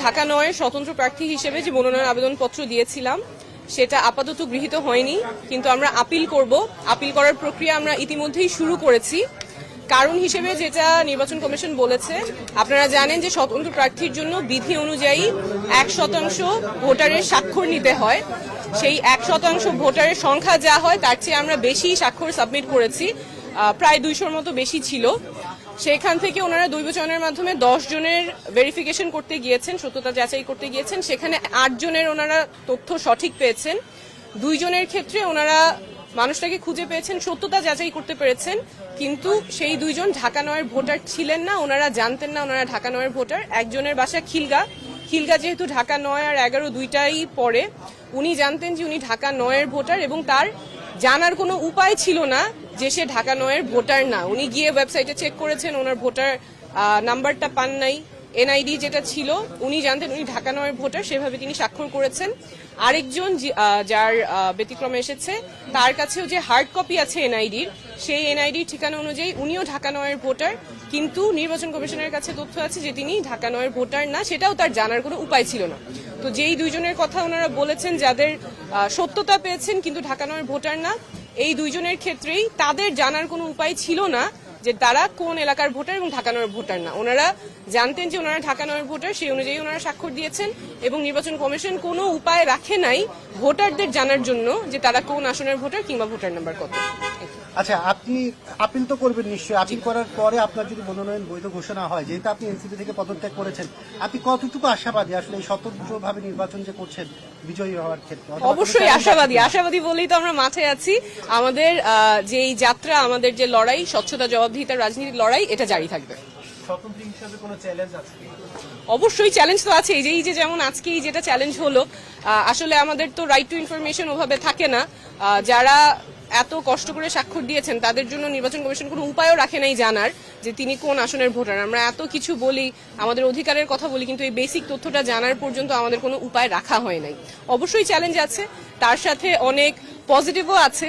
ঢাকা ৯-এর স্বতন্ত্র প্রার্থী হিসেবে যে মনোনয়ন আবেদনপত্র দিয়েছিলাম সেটা আপাতত গৃহীত হয়নি, কিন্তু আমরা আপিল করব। আপিল করার প্রক্রিয়া আমরা ইতিমধ্যেই শুরু করেছি। কারণ হিসেবে যেটা নির্বাচন কমিশন বলেছে, আপনারা জানেন যে স্বতন্ত্র প্রার্থীর জন্য বিধি অনুযায়ী 1% ভোটারের স্বাক্ষর নিতে হয়। সেই 1% ভোটারের সংখ্যা যা হয় তার চেয়ে আমরা বেশি স্বাক্ষর সাবমিট করেছি, প্রায় 200-র মতো বেশি ছিল। সেখান থেকে ওনারা দৈবচয়নের মাধ্যমে 10 জনের ভেরিফিকেশন করতে গিয়েছেন, সত্যতা যাচাই করতে গিয়েছেন। সেখানে 8 জনের ওনারা তথ্য সঠিক পেয়েছেন। 2 জনের ক্ষেত্রে ওনারা মানুষটাকে খুঁজে পেয়েছেন, সত্যতা যাচাই করতে পেরেছেন, কিন্তু সেই 2 জন ঢাকা ৯-এর ভোটার ছিলেন না। ওনারা জানতেন না ওনারা ঢাকা ৯-এর ভোটার। একজনের বাসা খিলগা যেহেতু ঢাকা ৯ আর 11 দুইটাই পড়ে, উনি জানতেন যে উনি ঢাকা ৯-এর ভোটার এবং তার জানার কোনো উপায় ছিল না যে সে ঢাকা ৯-এর ভোটার না। উনি গিয়ে ওয়েবসাইটে চেক করেছেন, ওনার ভোটার নাম্বারটা পান নাই। এনআইডি যেটা ছিল উনি জানতেন উনি ঢাকা ৯-এর ভোটার, সেভাবে তিনি স্বাক্ষর করেছেন। আরেকজন যার ব্যতিক্রমে এসেছে, তার কাছেও যে হার্ড কপি আছে এনআইডির, সেই এনআইডির ঠিকানা অনুযায়ী উনিও ঢাকা ৯-এর ভোটার, কিন্তু নির্বাচন কমিশনের কাছে তথ্য আছে যে তিনি ঢাকা ৯-এর ভোটার না, সেটাও তার জানার কোনো উপায় ছিল না। তো যেই 2 জনের কথা ওনারা বলেছেন যাদের সত্যতা পেয়েছেন কিন্তু ঢাকা ৯-এর ভোটার না, এই 2 জনের ক্ষেত্রেই তাদের জানার কোনো উপায় ছিল না যে তারা কোন এলাকার ভোটার এবং ঢাকা ৯-এর ভোটার না। ওনারা জানতেন যে ওনারা ঢাকা ৯-এর ভোটার, সেই অনুযায়ী ওনারা স্বাক্ষর দিয়েছেন এবং নির্বাচন কমিশন কোনো উপায় রাখে নাই ভোটারদের জানার জন্য যে তারা কোন আসনের ভোটার কিংবা ভোটার নাম্বার কত। আচ্ছা, আপনি আপিল তো করবেন নিশ্চয়ই। আপিল করার পরে আপনার যদি মনোনয়ন বৈধ ঘোষণা হয়, যেহেতু আপনি এনসিপি থেকে পদত্যাগ করেছেন, আপনি কতটুকু আশাবাদী আসলে এই স্বতন্ত্রভাবে নির্বাচন যে করছেন বিজয়ী হওয়ার ক্ষেত্রে? অবশ্যই আশাবাদী বলেই তো আমরা মাঠে আছি। আমাদের যেই যাত্রা, আমাদের যে লড়াই, স্বচ্ছতা জবাবদিহিতার রাজনীতির লড়াই, এটা জারি থাকবে। স্বতন্ত্র হিসেবে কোনো চ্যালেঞ্জ আছে? অবশ্যই চ্যালেঞ্জ তো আছে। এই যে যেমন আজকেই যেটা চ্যালেঞ্জ হলো, আসলে আমাদের তো রাইট টু ইনফরমেশন ওভাবে থাকে না। যারা এত কষ্ট করে স্বাক্ষর দিয়েছেন তাদের জন্য নির্বাচন কমিশন কোনো উপায়ও রাখে নাই জানার যে তিনি কোন আসনের ভোটার। আমরা এত কিছু বলি, আমাদের অধিকারের কথা বলি, কিন্তু এই বেসিক তথ্যটা জানার পর্যন্ত আমাদের কোনো উপায় রাখা হয় নাই। অবশ্যই চ্যালেঞ্জ আছে, তার সাথে অনেক পজিটিভও আছে।